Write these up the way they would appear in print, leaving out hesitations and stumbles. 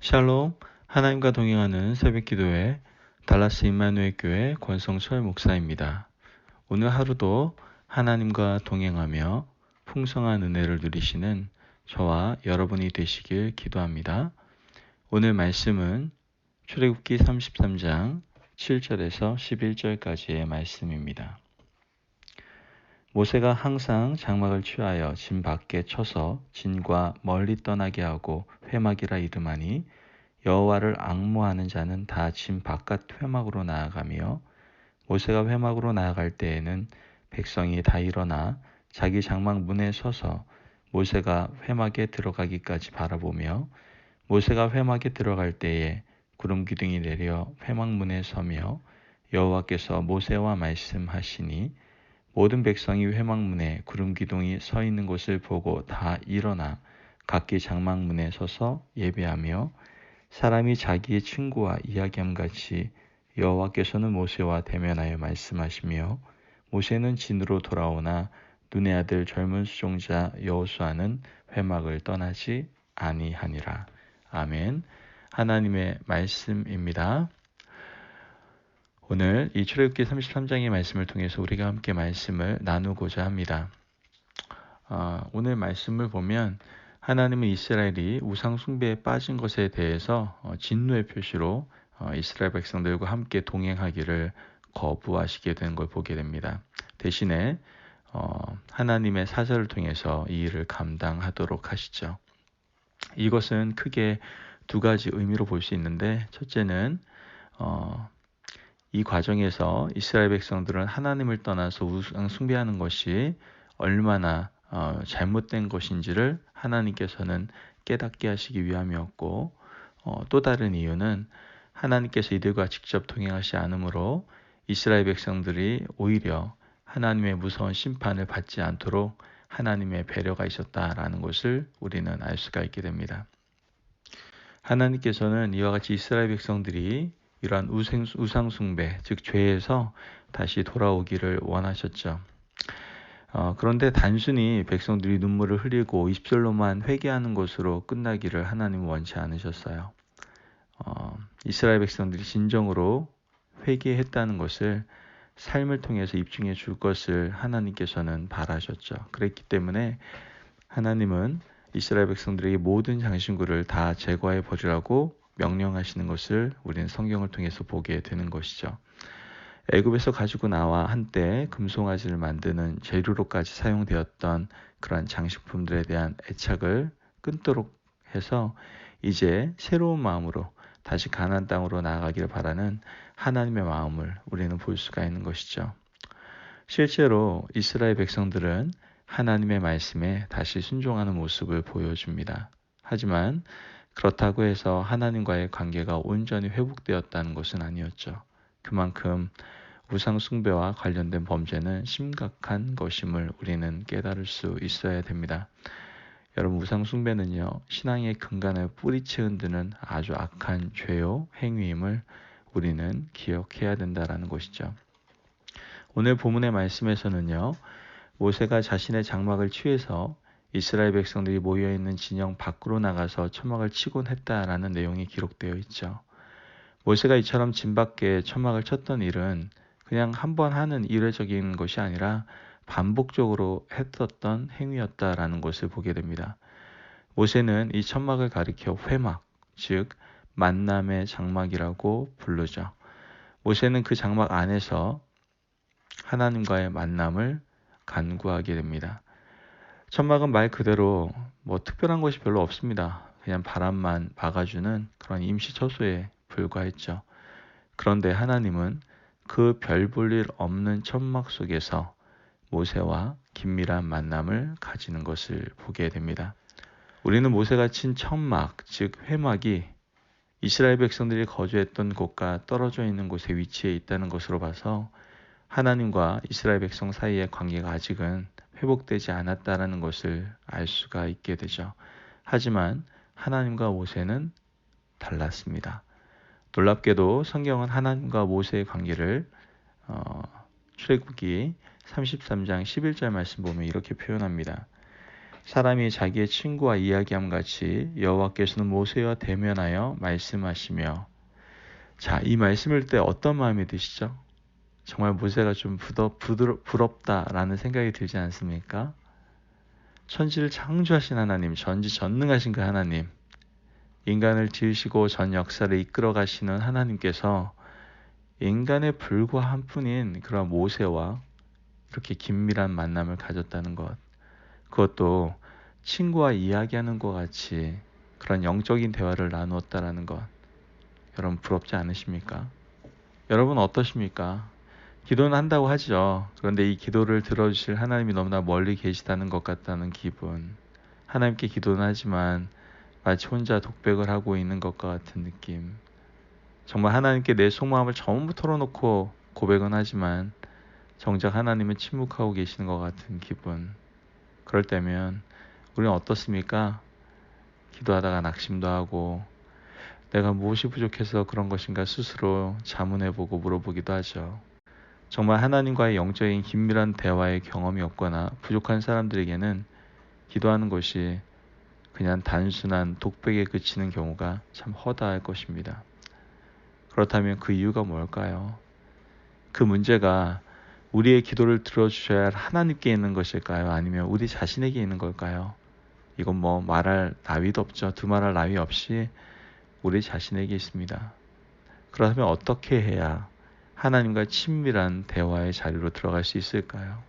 샬롬, 하나님과 동행하는 새벽기도회 달라스 임마누엘 교회 권성철 목사입니다. 오늘 하루도 하나님과 동행하며 풍성한 은혜를 누리시는 저와 여러분이 되시길 기도합니다. 오늘 말씀은 출애굽기 33장 7절에서 11절까지의 말씀입니다. 모세가 항상 장막을 취하여 진 밖에 쳐서 진과 멀리 떠나게 하고 회막이라 이름하니 여호와를 앙모하는 자는 다 진 바깥 회막으로 나아가며 모세가 회막으로 나아갈 때에는 백성이 다 일어나 자기 장막 문에 서서 모세가 회막에 들어가기까지 바라보며 모세가 회막에 들어갈 때에 구름 기둥이 내려 회막 문에 서며 여호와께서 모세와 말씀하시니 모든 백성이 회막 문에 구름 기둥이 서 있는 곳을 보고 다 일어나 각기 장막 문에 서서 예배하며 사람이 자기의 친구와 이야기함 같이 여호와께서는 모세와 대면하여 말씀하시며 모세는 진으로 돌아오나 눈의 아들 젊은 수종자 여호수아는 회막을 떠나지 아니하니라. 아멘. 하나님의 말씀입니다. 오늘 이 출애굽기 33장의 말씀을 통해서 우리가 함께 말씀을 나누고자 합니다. 오늘 말씀을 보면 하나님은 이스라엘이 우상 숭배에 빠진 것에 대해서 진노의 표시로 이스라엘 백성들과 함께 동행하기를 거부하시게 된 걸 보게 됩니다. 대신에 하나님의 사자를 통해서 이 일을 감당하도록 하시죠. 이것은 크게 두 가지 의미로 볼 수 있는데, 첫째는 이 과정에서 이스라엘 백성들은 하나님을 떠나서 우상 숭배하는 것이 얼마나 잘못된 것인지를 하나님께서는 깨닫게 하시기 위함이었고, 또 다른 이유는 하나님께서 이들과 직접 동행하지 않으므로 이스라엘 백성들이 오히려 하나님의 무서운 심판을 받지 않도록 하나님의 배려가 있었다라는 것을 우리는 알 수가 있게 됩니다. 하나님께서는 이와 같이 이스라엘 백성들이 이러한 우상 숭배, 즉 죄에서 다시 돌아오기를 원하셨죠. 그런데 단순히 백성들이 눈물을 흘리고 20절로만 회개하는 것으로 끝나기를 하나님은 원치 않으셨어요. 이스라엘 백성들이 진정으로 회개했다는 것을 삶을 통해서 입증해 줄 것을 하나님께서는 바라셨죠. 그랬기 때문에 하나님은 이스라엘 백성들에게 모든 장신구를 다 제거해 버리라고 명령하시는 것을 우리는 성경을 통해서 보게 되는 것이죠. 애굽에서 가지고 나와 한때 금송아지를 만드는 재료로까지 사용되었던 그러한 장식품들에 대한 애착을 끊도록 해서 이제 새로운 마음으로 다시 가나안 땅으로 나아가기를 바라는 하나님의 마음을 우리는 볼 수가 있는 것이죠. 실제로 이스라엘 백성들은 하나님의 말씀에 다시 순종하는 모습을 보여줍니다. 하지만 그렇다고 해서 하나님과의 관계가 온전히 회복되었다는 것은 아니었죠. 그만큼 우상 숭배와 관련된 범죄는 심각한 것임을 우리는 깨달을 수 있어야 됩니다. 여러분, 우상 숭배는요, 신앙의 근간을 뿌리채 흔드는 아주 악한 죄요 행위임을 우리는 기억해야 된다는 것이죠. 오늘 본문의 말씀에서는요, 모세가 자신의 장막을 취해서 이스라엘 백성들이 모여있는 진영 밖으로 나가서 천막을 치곤 했다라는 내용이 기록되어 있죠. 모세가 이처럼 진 밖에 천막을 쳤던 일은 그냥 한 번 하는 이례적인 것이 아니라 반복적으로 했었던 행위였다라는 것을 보게 됩니다. 모세는 이 천막을 가리켜 회막, 즉 만남의 장막이라고 부르죠. 모세는 그 장막 안에서 하나님과의 만남을 간구하게 됩니다. 천막은 말 그대로 특별한 것이 별로 없습니다. 그냥 바람만 막아주는 그런 임시 처소에 불과했죠. 그런데 하나님은 그 별 볼 일 없는 천막 속에서 모세와 긴밀한 만남을 가지는 것을 보게 됩니다. 우리는 모세가 친 천막, 즉 회막이 이스라엘 백성들이 거주했던 곳과 떨어져 있는 곳에 위치해 있다는 것으로 봐서 하나님과 이스라엘 백성 사이의 관계가 아직은 회복되지 않았다는 것을 알 수가 있게 되죠. 하지만 하나님과 모세는 달랐습니다. 놀랍게도 성경은 하나님과 모세의 관계를 출애굽기 33장 11절 말씀 보면 이렇게 표현합니다. 사람이 자기의 친구와 이야기함 같이 여호와께서는 모세와 대면하여 말씀하시며. 자, 이 말씀을 때 어떤 마음이 드시죠? 정말 모세가 좀 부럽다라는 생각이 들지 않습니까? 천지를 창조하신 하나님, 전지전능하신 그 하나님, 인간을 지으시고 전 역사를 이끌어 가시는 하나님께서 인간에 불과한 뿐인 그런 모세와 이렇게 긴밀한 만남을 가졌다는 것, 그것도 친구와 이야기하는 것 같이 그런 영적인 대화를 나누었다라는 것, 여러분 부럽지 않으십니까? 여러분 어떠십니까? 기도는 한다고 하죠. 그런데 이 기도를 들어주실 하나님이 너무나 멀리 계시다는 것 같다는 기분. 하나님께 기도는 하지만 마치 혼자 독백을 하고 있는 것과 같은 느낌. 정말 하나님께 내 속마음을 전부 털어놓고 고백은 하지만 정작 하나님은 침묵하고 계시는 것 같은 기분. 그럴 때면 우리는 어떻습니까? 기도하다가 낙심도 하고 내가 무엇이 부족해서 그런 것인가 스스로 자문해보고 물어보기도 하죠. 정말 하나님과의 영적인 긴밀한 대화의 경험이 없거나 부족한 사람들에게는 기도하는 것이 그냥 단순한 독백에 그치는 경우가 참 허다할 것입니다. 그렇다면 그 이유가 뭘까요? 그 문제가 우리의 기도를 들어주셔야 할 하나님께 있는 것일까요? 아니면 우리 자신에게 있는 걸까요? 이건 뭐 말할 나위도 없죠. 두말할 나위 없이 우리 자신에게 있습니다. 그렇다면 어떻게 해야 하나님과 친밀한 대화의 자리로 들어갈 수 있을까요?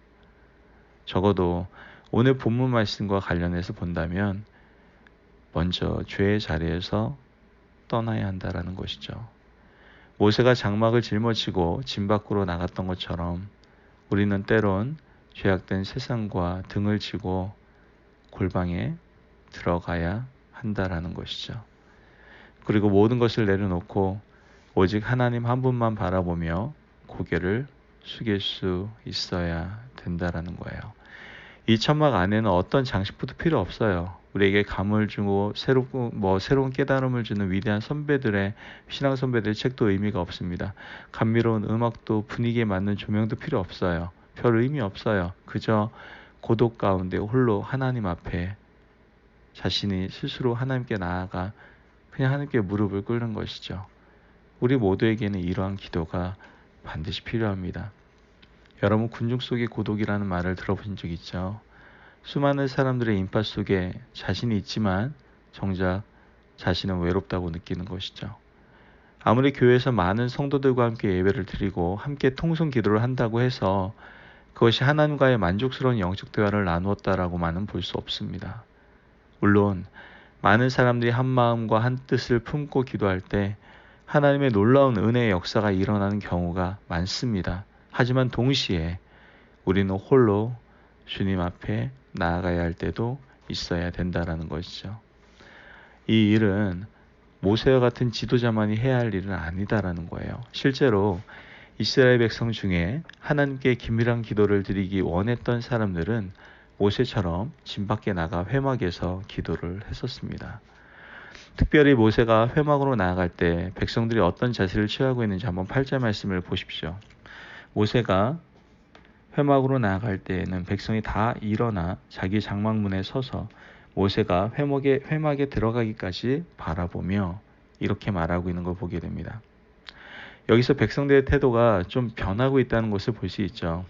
적어도 오늘 본문 말씀과 관련해서 본다면 먼저 죄의 자리에서 떠나야 한다라는 것이죠. 모세가 장막을 짊어지고 진 밖으로 나갔던 것처럼 우리는 때론 죄악된 세상과 등을 지고 골방에 들어가야 한다라는 것이죠. 그리고 모든 것을 내려놓고 오직 하나님 한 분만 바라보며 고개를 숙일 수 있어야 된다라는 거예요. 이 천막 안에는 어떤 장식부도 필요 없어요. 우리에게 감을 주고 새로운 깨달음을 주는 위대한 선배들의 신앙 선배들의 책도 의미가 없습니다. 감미로운 음악도 분위기에 맞는 조명도 필요 없어요. 별 의미 없어요. 그저 고독 가운데 홀로 하나님 앞에 자신이 스스로 하나님께 나아가 그냥 하나님께 무릎을 꿇는 것이죠. 우리 모두에게는 이러한 기도가 반드시 필요합니다. 여러분 군중 속의 고독이라는 말을 들어보신 적 있죠? 수많은 사람들의 인파 속에 자신이 있지만 정작 자신은 외롭다고 느끼는 것이죠. 아무리 교회에서 많은 성도들과 함께 예배를 드리고 함께 통성 기도를 한다고 해서 그것이 하나님과의 만족스러운 영적 대화를 나누었다라고만은 볼 수 없습니다. 물론 많은 사람들이 한 마음과 한 뜻을 품고 기도할 때 하나님의 놀라운 은혜의 역사가 일어나는 경우가 많습니다. 하지만 동시에 우리는 홀로 주님 앞에 나아가야 할 때도 있어야 된다라는 것이죠. 이 일은 모세와 같은 지도자만이 해야 할 일은 아니다라는 거예요. 실제로 이스라엘 백성 중에 하나님께 긴밀한 기도를 드리기 원했던 사람들은 모세처럼 진 밖에 나가 회막에서 기도를 했었습니다. 특별히 모세가 회막으로 나아갈 때 백성들이 어떤 자세를 취하고 있는지 한번 8절 말씀을 보십시오. 모세가 회막으로 나아갈 때에는 백성이 다 일어나 자기 장막문에 서서 모세가 회막에 들어가기까지 바라보며 이렇게 말하고 있는 걸 보게 됩니다. 여기서 백성들의 태도가 좀 변하고 있다는 것을 볼 수 있죠.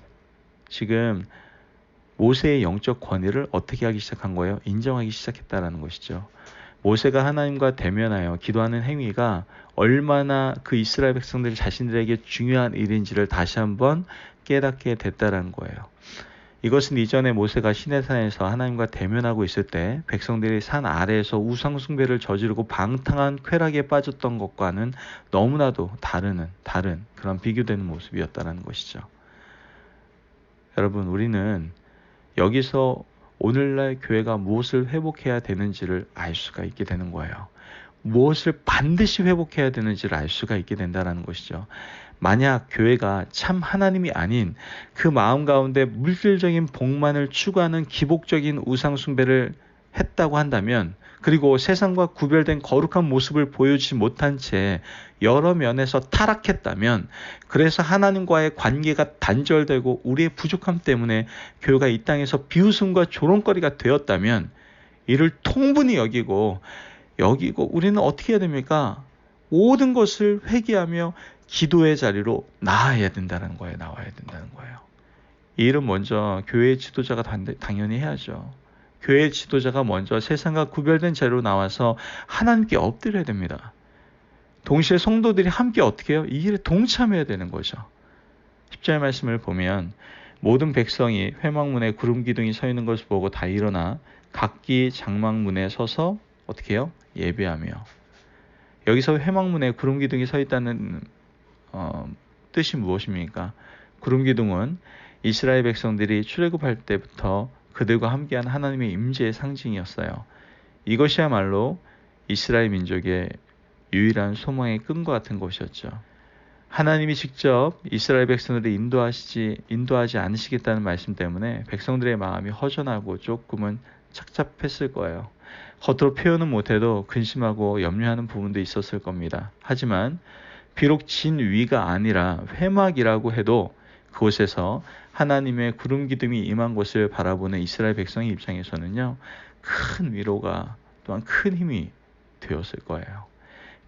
지금 모세의 영적 권위를 어떻게 하기 시작한 거예요? 인정하기 시작했다는 것이죠. 모세가 하나님과 대면하여 기도하는 행위가 얼마나 그 이스라엘 백성들 자신들에게 중요한 일인지를 다시 한번 깨닫게 됐다는 거예요. 이것은 이전에 모세가 시내산에서 하나님과 대면하고 있을 때 백성들이 산 아래에서 우상 숭배를 저지르고 방탕한 쾌락에 빠졌던 것과는 너무나도 다른 그런 비교되는 모습이었다는 것이죠. 여러분, 우리는 여기서 오늘날 교회가 무엇을 회복해야 되는지를 알 수가 있게 되는 거예요. 무엇을 반드시 회복해야 되는지를 알 수가 있게 된다는 것이죠. 만약 교회가 참 하나님이 아닌 그 마음 가운데 물질적인 복만을 추구하는 기복적인 우상 숭배를 했다고 한다면, 그리고 세상과 구별된 거룩한 모습을 보여주지 못한 채 여러 면에서 타락했다면, 그래서 하나님과의 관계가 단절되고 우리의 부족함 때문에 교회가 이 땅에서 비웃음과 조롱거리가 되었다면, 이를 통분히 여기고 우리는 어떻게 해야 됩니까? 모든 것을 회개하며 기도의 자리로 나와야 된다는 거예요. 이 일은 먼저 교회의 지도자가 당연히 해야죠. 교회의 지도자가 먼저 세상과 구별된 자리로 나와서 하나님께 엎드려야 됩니다. 동시에 성도들이 함께 어떻게 해요? 이 일에 동참해야 되는 거죠. 10절 말씀을 보면 모든 백성이 회막문에 구름 기둥이 서 있는 것을 보고 다 일어나 각기 장막문에 서서 어떻게 해요? 예배하며. 여기서 회막문에 구름 기둥이 서 있다는 뜻이 무엇입니까? 구름 기둥은 이스라엘 백성들이 출애굽할 때부터 그들과 함께한 하나님의 임재의 상징이었어요. 이것이야말로 이스라엘 민족의 유일한 소망의 끈과 같은 것이었죠. 하나님이 직접 이스라엘 백성들을 인도하지 않으시겠다는 말씀 때문에 백성들의 마음이 허전하고 조금은 착잡했을 거예요. 겉으로 표현은 못해도 근심하고 염려하는 부분도 있었을 겁니다. 하지만 비록 진위가 아니라 회막이라고 해도 그곳에서 하나님의 구름 기둥이 임한 곳을 바라보는 이스라엘 백성의 입장에서는요, 큰 위로가 또한 큰 힘이 되었을 거예요.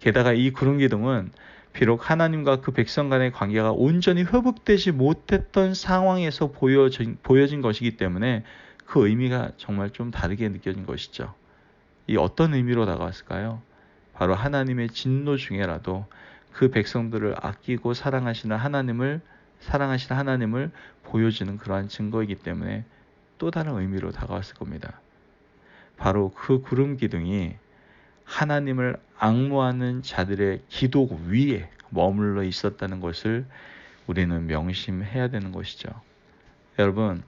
게다가 이 구름 기둥은 비록 하나님과 그 백성 간의 관계가 온전히 회복되지 못했던 상황에서 보여진 것이기 때문에 그 의미가 정말 좀 다르게 느껴진 것이죠. 이 어떤 의미로 다가왔을까요? 바로 하나님의 진노 중에라도 그 백성들을 아끼고 사랑하시는 하나님을 보여주는 그러한 증거이기 때문에 또 다른 의미로 다가왔을 겁니다. 바로 그 구름 기둥이 하나님을 앙모하는 자들의 기도 위에 머물러 있었다는 것을 우리는 명심해야 되는 것이죠. 여러분,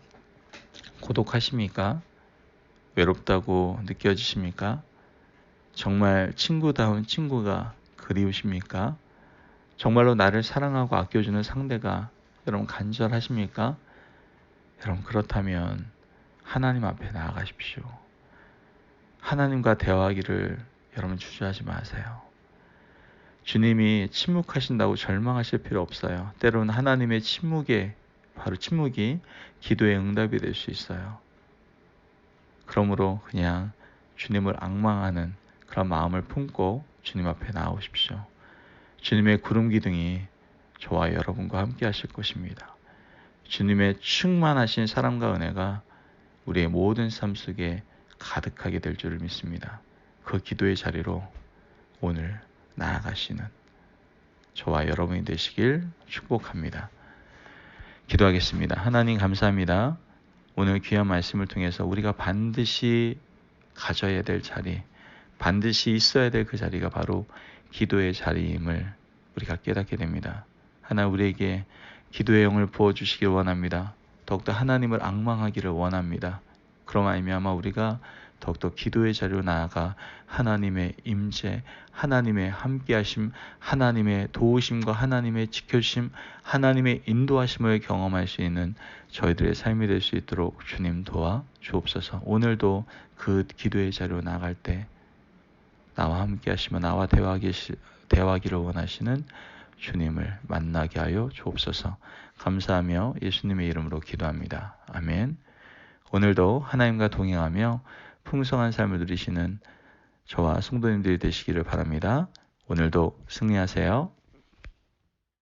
고독하십니까? 외롭다고 느껴지십니까? 정말 친구다운 친구가 그리우십니까? 정말로 나를 사랑하고 아껴주는 상대가 여러분 간절하십니까? 여러분 그렇다면 하나님 앞에 나아가십시오. 하나님과 대화하기를 여러분 주저하지 마세요. 주님이 침묵하신다고 절망하실 필요 없어요. 때로는 하나님의 침묵이 기도의 응답이 될 수 있어요. 그러므로 그냥 주님을 앙망하는 그런 마음을 품고 주님 앞에 나오십시오. 주님의 구름 기둥이 저와 여러분과 함께 하실 것입니다. 주님의 충만하신 사랑과 은혜가 우리의 모든 삶 속에 가득하게 될 줄을 믿습니다. 그 기도의 자리로 오늘 나아가시는 저와 여러분이 되시길 축복합니다. 기도하겠습니다. 하나님 감사합니다. 오늘 귀한 말씀을 통해서 우리가 반드시 가져야 될 자리, 반드시 있어야 될 그 자리가 바로 기도의 자리임을 우리가 깨닫게 됩니다. 하나님 우리에게 기도의 영을 부어주시길 원합니다. 더욱더 하나님을 앙망하기를 원합니다. 그럼 말미암아 우리가 더욱더 기도의 자리로 나아가 하나님의 임재, 하나님의 함께하심, 하나님의 도우심과 하나님의 지켜주심, 하나님의 인도하심을 경험할 수 있는 저희들의 삶이 될 수 있도록 주님 도와 주옵소서. 오늘도 그 기도의 자리로 나아갈 때 나와 함께하시며 나와 대화하기를 원하시는 주님을 만나게 하여 주옵소서. 감사하며 예수님의 이름으로 기도합니다. 아멘. 오늘도 하나님과 동행하며 풍성한 삶을 누리시는 저와 성도님들이 되시기를 바랍니다. 오늘도 승리하세요.